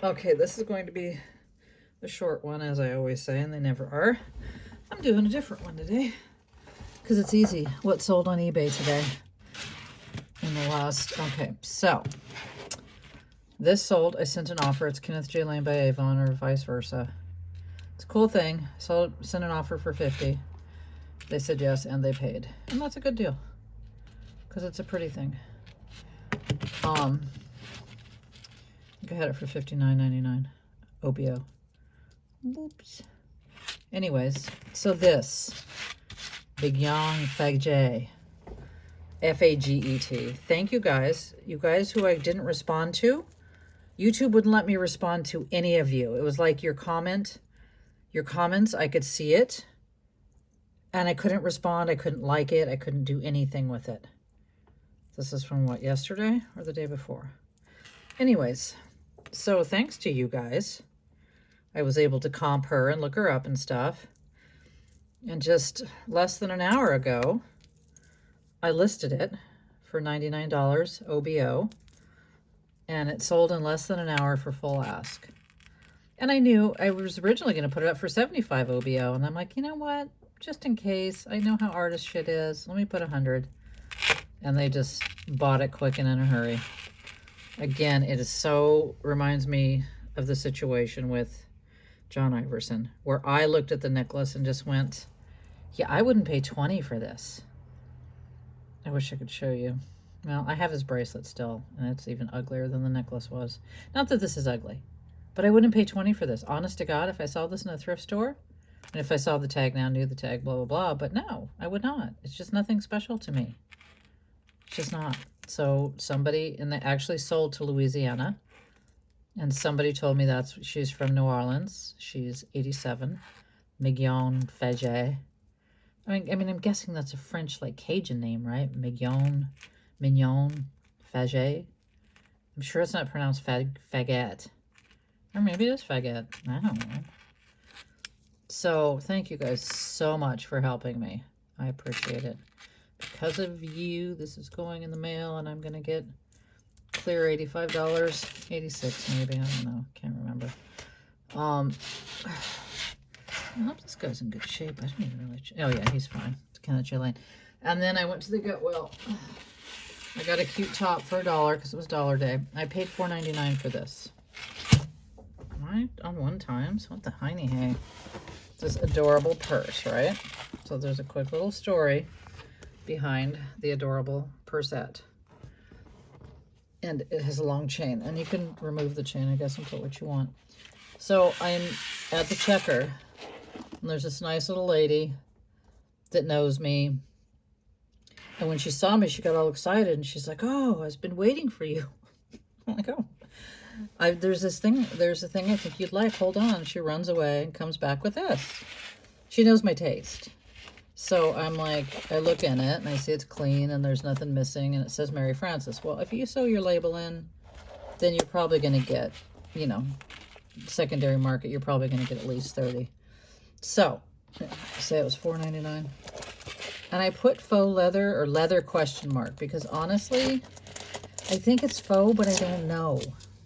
Okay, this is going to be a short one, as I always say, and they never are. I'm doing a different one today because it's easy. What sold on eBay today in the last... Okay, so this sold. I sent an offer. It's Kenneth J. Lane by Avon, or vice versa. It's a cool thing. Sent an offer for $50. They said yes, and they paid. And that's a good deal because it's a pretty thing. I think I had it for $59.99. OBO. Whoops. Anyways, so this Bignon Faget, Faget. Thank you guys. You guys who I didn't respond to. YouTube wouldn't let me respond to any of you. It was like your comments, I could see it, and I couldn't respond. I couldn't like it. I couldn't do anything with it. This is from what, yesterday or the day before? Anyways, so thanks to you guys, I was able to comp her and look her up and stuff. And just less than an hour ago, I listed it for $99 OBO. And it sold in less than an hour for full ask. And I knew I was originally going to put it up for $75 OBO. And I'm like, you know what? Just in case, I know how artist shit is. Let me put $100. And they just bought it quick and in a hurry. Again, it is so, reminds me of the situation with John Iverson, where I looked at the necklace and just went, yeah, I wouldn't pay $20 for this. I wish I could show you. Well, I have his bracelet still, and it's even uglier than the necklace was. Not that this is ugly, but I wouldn't pay $20 for this. Honest to God, if I saw this in a thrift store, and if I saw the tag now, knew the tag, blah, blah, blah, but no, I would not. It's just nothing special to me. It's just not. So somebody, and they actually sold to Louisiana, and somebody told me she's from New Orleans. She's 87, Mignon Faget. I mean, I'm guessing that's a French, like, Cajun name, right? Mignon Faget. I'm sure it's not pronounced Faget. Or maybe it is Faget. I don't know. So, thank you guys so much for helping me. I appreciate it. Because of you, this is going in the mail, and I'm going to get clear $85. 86 maybe. I don't know. Can't remember. I hope this guy's in good shape. I don't even really... Oh, yeah, he's fine. It's Kenneth J. Lane. And then I went to the Goodwill. I got a cute top for $1 because it was Dollar Day. I paid $4.99 for this. Right? On one time. So what the hiney hey? This adorable purse, right? So there's a quick little story behind the adorable purse-ette. And it has a long chain. And you can remove the chain, I guess, and put what you want. So I'm at the checker. And there's this nice little lady that knows me. And when she saw me, she got all excited. And she's like, oh, I've been waiting for you. I'm like, oh. There's a thing I think you'd like. Hold on. She runs away and comes back with this. She knows my taste. So I'm like, I look in it and I see it's clean and there's nothing missing. And it says Mary Frances. Well, if you sew your label in, then you're probably going to get, you know, secondary market. You're probably going to get at least 30. So, say it was $4.99. And I put faux leather or leather question mark because honestly, I think it's faux, but I don't know.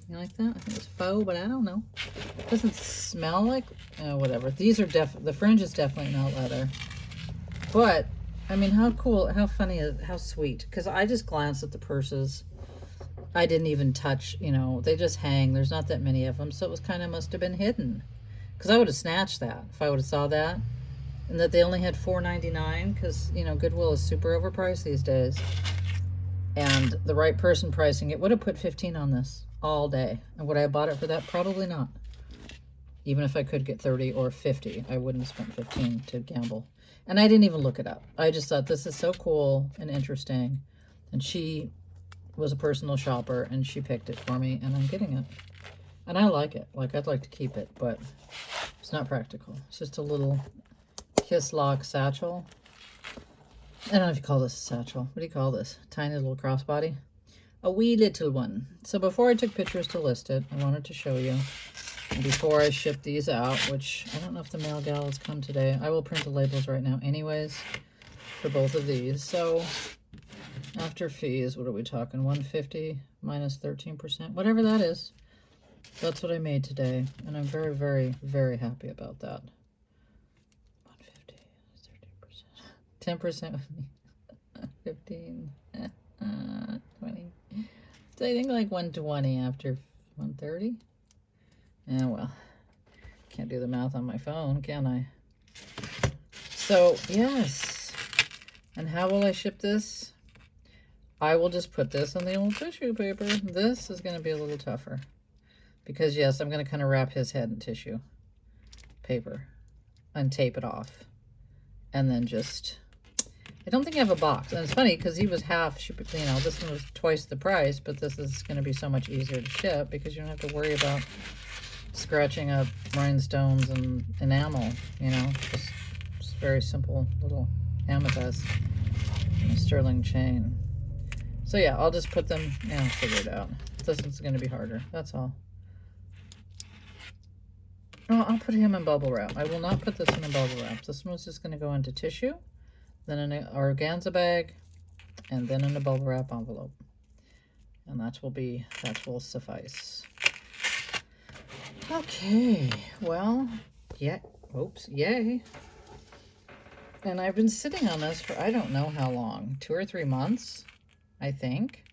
You like that? I think it's faux, but I don't know. It doesn't smell like, whatever. These are the fringe is definitely not leather. But, I mean, how cool, how funny, how sweet. Because I just glanced at the purses. I didn't even touch, you know, they just hang. There's not that many of them. So it was kind of must have been hidden. Because I would have snatched that if I would have saw that. And that they only had $4.99 because, you know, Goodwill is super overpriced these days. And the right person pricing it would have put 15 on this all day. And would I have bought it for that? Probably not. Even if I could get 30 or 50, I wouldn't have spent 15 to gamble. And I didn't even look it up. I just thought this is so cool and interesting. And she was a personal shopper and she picked it for me and I'm getting it. And I like it. Like, I'd like to keep it, but it's not practical. It's just a little kiss lock satchel. I don't know if you call this a satchel. What do you call this? Tiny little crossbody? A wee little one. So before I took pictures to list it, I wanted to show you. And before I ship these out, which I don't know if the mail gal has come today. I will print the labels right now anyways for both of these. So after fees, what are we talking? $150 minus 13%, whatever that is. That's what I made today, and I'm very, very, very happy about that. 150, 13%, 10% with me, 15, 20. So I think like 120 after 130. Yeah, well, can't do the math on my phone, can I? So, yes. And how will I ship this? I will just put this on the old tissue paper. This is going to be a little tougher. Because, yes, I'm going to kind of wrap his head in tissue paper and tape it off. And then just... I don't think I have a box. And it's funny because he was half, you know, this one was twice the price, but this is going to be so much easier to ship because you don't have to worry about scratching up rhinestones and enamel, you know, just very simple little amethyst and a sterling chain. So yeah, I'll just put them, yeah, I'll figure it out. This one's going to be harder, that's all. Oh, I'll put him in bubble wrap. I will not put this in a bubble wrap. This one's just going to go into tissue, then in an organza bag, and then in a bubble wrap envelope. And that will suffice. Okay, well, yeah, oops, yay. And I've been sitting on this for I don't know how long, 2 or 3 months, I think.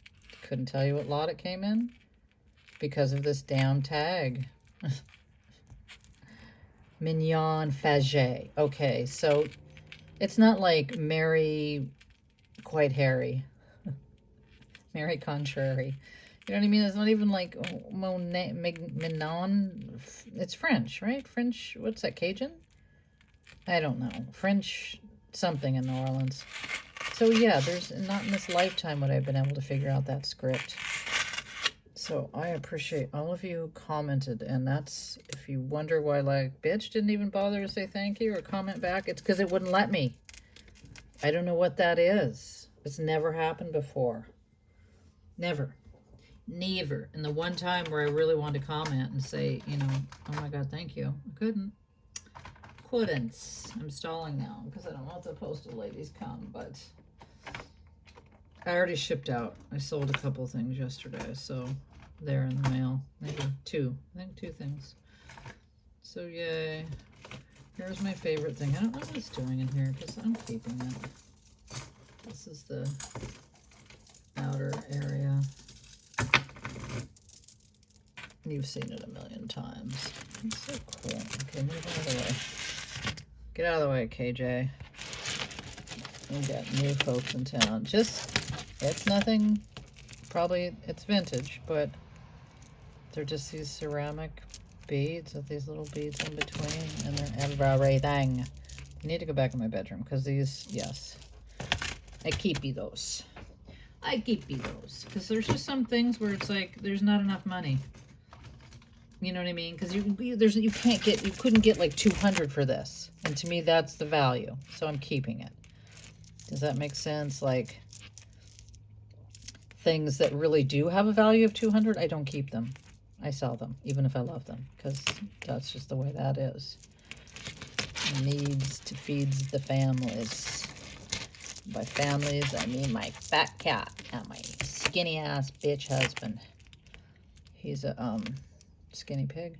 Couldn't tell you what lot it came in because of this down tag. Mignon Faget. Okay, so it's not like Mary Quite Harry. Mary Contrary. You know what I mean? It's not even like Mignon. It's French, right? French, what's that, Cajun? I don't know. French something in New Orleans. So yeah, there's not in this lifetime would I've been able to figure out that script. So I appreciate all of you commented, and that's, if you wonder why, like, bitch didn't even bother to say thank you or comment back, it's because it wouldn't let me. I don't know what that is. It's never happened before. Never. Never. And the one time where I really wanted to comment and say, you know, oh my God, thank you, I couldn't. I'm stalling now because I don't know if the postal ladies come, but I already shipped out. I sold a couple things yesterday, so they're in the mail. Maybe 2. I think 2 things. So yay. Here's my favorite thing. I don't know what it's doing in here because I'm keeping it. This is the outer area. You've seen it a million times. It's so cool. Okay, move out of the way. Get out of the way, KJ. We got new folks in town. It's nothing, probably it's vintage, but they're just these ceramic beads with these little beads in between, and they're everything. I need to go back in my bedroom because these, yes, I keep those. I keep those because there's just some things where it's like there's not enough money. You know what I mean? Because you couldn't get like 200 for this, and to me that's the value. So I'm keeping it. Does that make sense? Like things that really do have a value of 200, I don't keep them. I sell them, even if I love them, because that's just the way that is. Needs to feed the families. By families, I mean my fat cat and my skinny ass bitch husband. He's a skinny pig.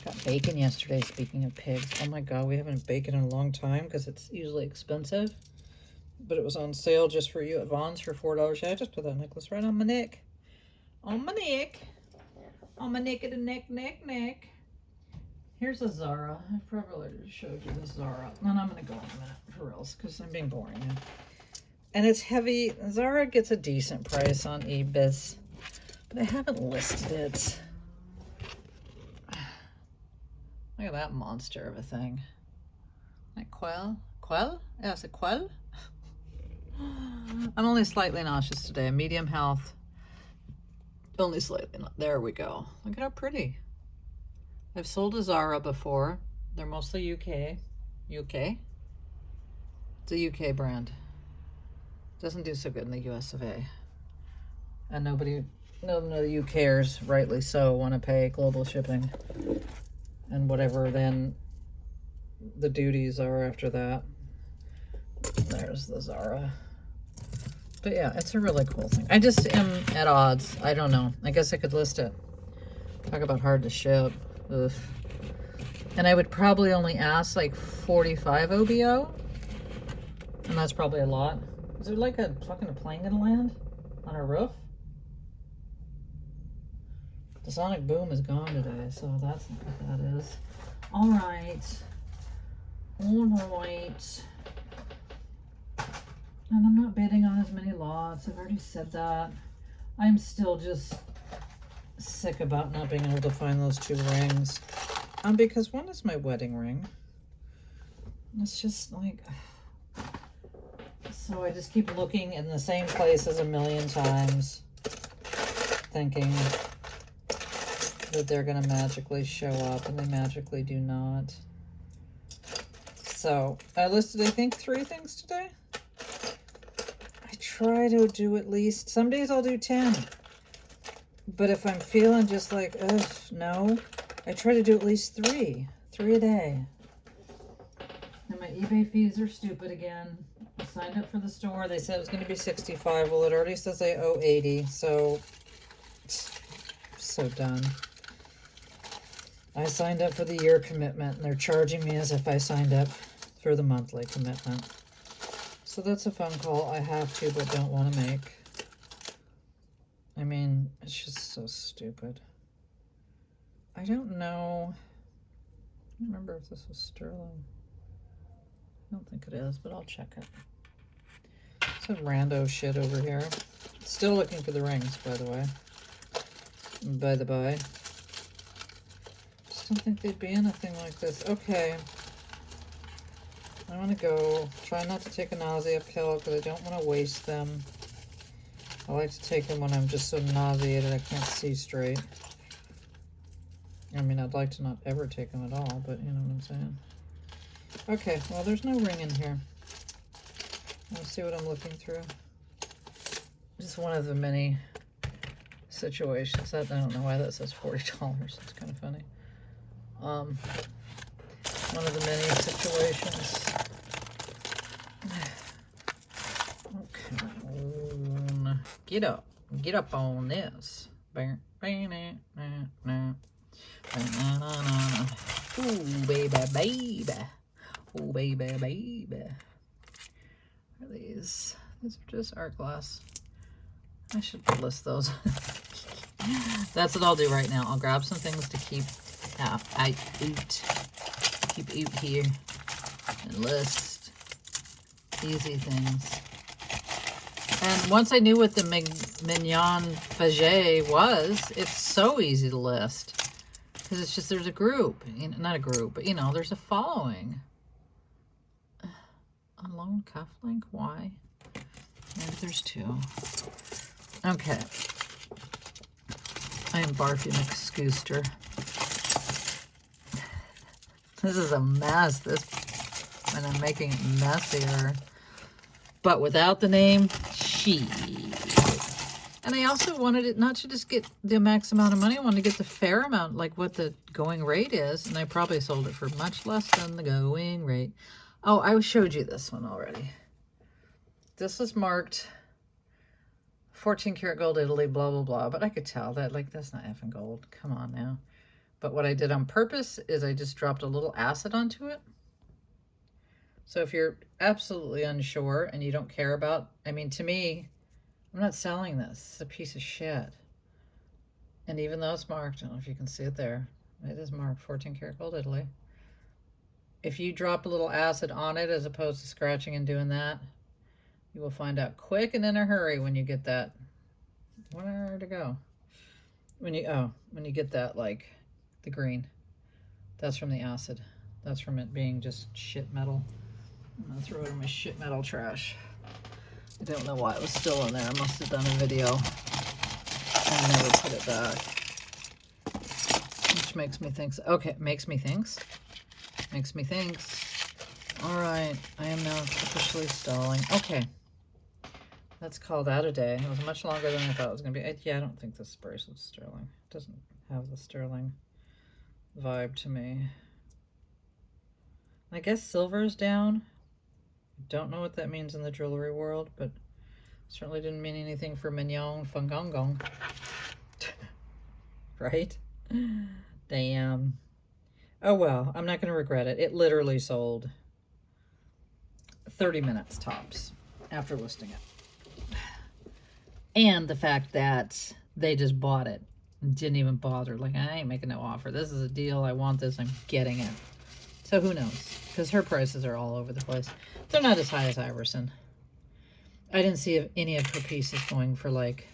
Got bacon yesterday, speaking of pigs. Oh my God, we haven't had bacon in a long time because it's usually expensive. But it was on sale just for you at Vaughn's for $4. Yeah, I just put that necklace right on my neck. On my neck. On my neck of the neck. Here's a Zara. I probably already showed you this Zara. And I'm going to go in a minute for reals because I'm being boring now. And it's heavy. Zara gets a decent price on eBiz. But I haven't listed it. Look at that monster of a thing. That quail? Quail? Yeah, it's a quail. I'm only slightly nauseous today. Medium health. Only slightly. There we go. Look at how pretty. I've sold a Zara before. They're mostly UK. UK? It's a UK brand. Doesn't do so good in the US of A. And none of the UKers, rightly so, want to pay global shipping and whatever then the duties are after that. There's the Zara. But yeah, it's a really cool thing. I just am at odds. I don't know. I guess I could list it. Talk about hard to ship. Ugh. And I would probably only ask like 45 OBO. And that's probably a lot. Is there like a fucking plane gonna land on our roof? The sonic boom is gone today, so that's not what that is. All right. All right. And I'm not bidding on as many lots. I've already said that. I'm still just sick about not being able to find those 2 rings. Because one is my wedding ring. It's just like... So I just keep looking in the same places a million times, thinking that they're going to magically show up, and they magically do not. So I listed, I think, 3 things today. I try to do at least, some days I'll do 10. But if I'm feeling just like, ugh, no, I try to do at least 3 a day. And my eBay fees are stupid again. I signed up for the store. They said it was going to be 65. Well, it already says I owe 80. So done. I signed up for the year commitment, and they're charging me as if I signed up for the monthly commitment. So that's a phone call I have to, but don't want to make. I mean, it's just so stupid. I don't know. I don't remember if this was sterling. I don't think it is, but I'll check it. Some rando shit over here. Still looking for the rings, by the way. By the by. Just don't think they'd be anything like this. Okay. I want to go. Try not to take a nausea pill because I don't want to waste them. I like to take them when I'm just so nauseated I can't see straight. I mean, I'd like to not ever take them at all, but you know what I'm saying. Okay, well, there's no ring in here. Let's see what I'm looking through. Just one of the many situations. I don't know why that says $40. It's kind of funny. One of the many situations. Okay. Get up. Get up on this. Ooh, baby, baby. Oh, baby, baby. What are these? These are just art glass. I should list those. That's what I'll do right now. I'll grab some things to keep out here and list easy things. And once I knew what the Mignon Faget was, it's so easy to list. Because it's just, there's a group. Not a group, but, you know, there's a following. A lone cufflink? Why? Maybe there's 2. Okay. I am Barfy McScooster. This is a mess. And I'm making it messier. But without the name, she. And I also wanted it not to just get the max amount of money. I wanted to get the fair amount, like what the going rate is. And I probably sold it for much less than the going rate. Oh, I showed you this one already. This was marked 14 karat gold Italy, blah, blah, blah. But I could tell that, like, that's not effing gold. Come on now. But what I did on purpose is I just dropped a little acid onto it. So if you're absolutely unsure and you don't care about, I mean, to me, I'm not selling this. It's a piece of shit. And even though it's marked, I don't know if you can see it there. It is marked 14 karat gold Italy. If you drop a little acid on it as opposed to scratching and doing that, you will find out quick and in a hurry when you get that. Where to go? When you get that, like, the green. That's from the acid. That's from it being just shit metal. I'm gonna throw it in my shit metal trash. I don't know why it was still in there. I must have done a video and never put it back. Which makes me think, okay, makes me thinks. All right, I am now officially stalling. Okay, let's call that a day. It was much longer than I thought it was going to be. Yeah, I don't think this bracelet's sterling. It doesn't have the sterling vibe to me. I guess silver is down. Don't know what that means in the jewelry world, but certainly didn't mean anything for Mignon Fangongong. Right? Damn. Oh well, I'm not going to regret it. It literally sold 30 minutes tops after listing it. And the fact that they just bought it, didn't even bother. Like, I ain't making no offer. This is a deal. I want this. I'm getting it. So who knows? Because her prices are all over the place. They're not as high as Iverson. I didn't see any of her pieces going for like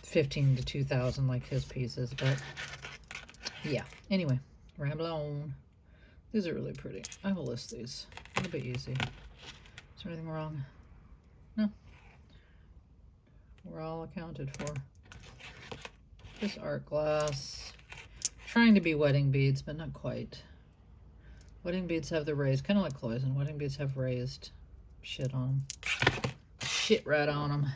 15 to 2,000 like his pieces, but yeah. Anyway, ramble on. These are really pretty. I will list these. It'll be easy. Is there anything wrong? No. We're all accounted for. This art glass. Trying to be wedding beads, but not quite. Wedding beads have the raised, kind of like Cloyson. Wedding beads have raised shit on them. Shit right on them.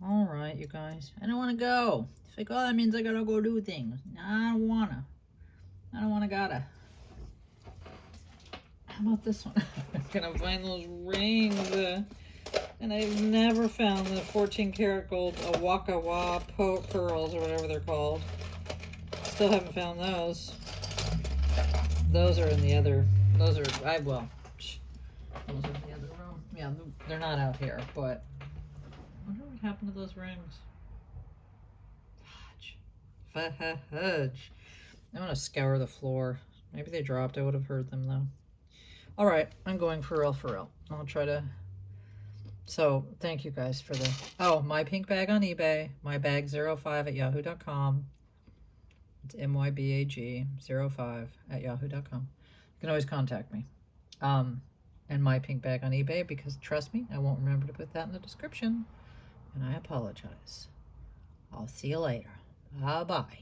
All right, you guys. I don't want to go. It's like, oh, that means I gotta go do things. I don't wanna. I don't wanna gotta. How about this one? I'm gonna find those rings. And I've never found the 14 karat gold Waka Wa pearls or whatever they're called. Still haven't found those. Those are in the other. Those are those are in the other room. Yeah, they're not out here. But I wonder what happened to those rings. Fudge. I'm gonna scour the floor. Maybe they dropped. I would have heard them though. All right, I'm going for real. I'll try to. So thank you guys for the. Oh, my pink bag on eBay. mybag05@yahoo.com. It's MYBAG05@yahoo.com. You can always contact me. And my pink bag on eBay, because trust me, I won't remember to put that in the description. And I apologize. I'll see you later. Bye-bye.